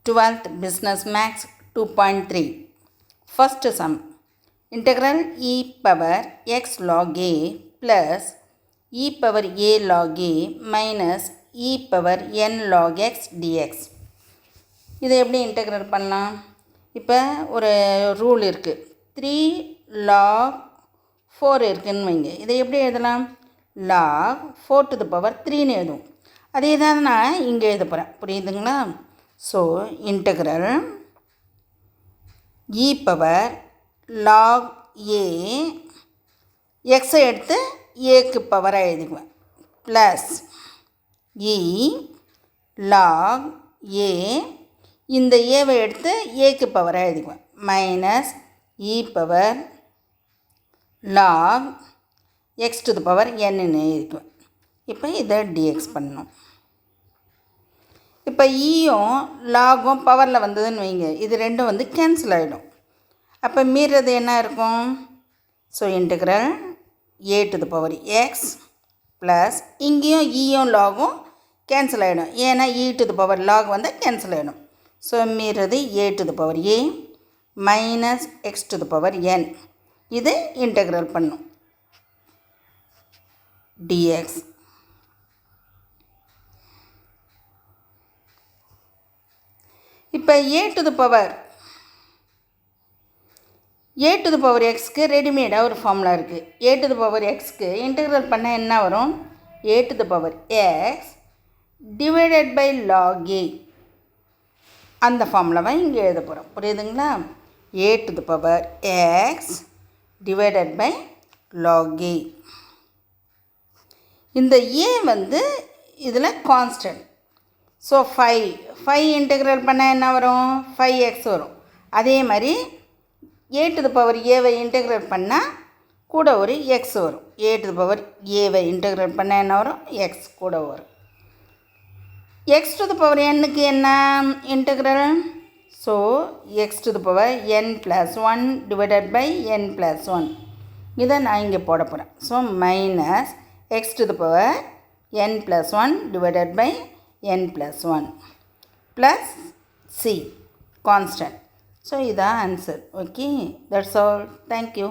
12th Business Max 2.3. First sum. Integral e power x log a plus e power a log a minus e power n log x dx. இதை எப்படி integrate பண்ணலாம்? இப்போ ஒரு rule இருக்குது, 3 log 4 இருக்குதுன்னு வைங்க. இதை எப்படி எழுதலாம்? log 4 to the power 3ன்னு எழுதுவோம். அதே தான் நான் இங்கே எழுத போகிறேன். புரியுதுங்களா? So integral e power log a எக்ஸை எடுத்து ஏக்கு பவராக எழுதிக்குவேன் ப்ளஸ் e log a இந்த ஏவை எடுத்து ஏக்கு பவராக எழுதிக்குவேன் minus e power log x to the power n எழுதிக்குவேன். இப்போ இதை dx பண்ணணும். இப்போ ஈயும் லாகும் பவரில் வந்ததுன்னு வைங்க, இது ரெண்டும் வந்து கேன்சல் ஆகிடும். அப்போ மீறது என்ன இருக்கும்? So integral a to the power x plus இங்கேயும் ஈயும் லாகும் கேன்சல் ஆகிடும். ஏன்னா e to the power log வந்து கேன்சல் ஆகிடும். ஸோ மீறது a to the power a minus X to the power n. இது இன்டெக்ரல் பண்ணும் டிஎக்ஸ். இப்போ ஏ டு த பவர் எக்ஸ்க்கு ரெடிமேடாக ஒரு ஃபார்முலா இருக்குது. ஏ டு த பவர் எக்ஸ்க்கு இன்டெக்ரல் பண்ண என்ன வரும்? ஏ to the power x divided by log a. அந்த ஃபார்முலாவை இங்கே எழுத போகிறோம். புரியுதுங்களா? A to the power x divided by log a. இந்த ஏ வந்து இதில் கான்ஸ்டன்ட். ஸோ 5 இன்டெக்ரல் பண்ணால் என்ன வரும்? 5x வரும். அதே மாதிரி ஏ டு த பவர் ஏவை இன்டெக்ரல் பண்ணால் கூட ஒரு எக்ஸ் வரும். ஏ டு த பவர் ஏவை இன்டெக்ரல் பண்ணால் என்ன வரும்? எக்ஸ் கூட வரும். எக்ஸ் டு த பவர் என்னுக்கு என்ன integral? So X to the power n + 1 divided by n + 1. இதை நான் இங்கே போட போகிறேன். So minus X to the power n + 1 divided by n + 1 plus c constant. So, this is the answer. Okay, that's all. Thank you.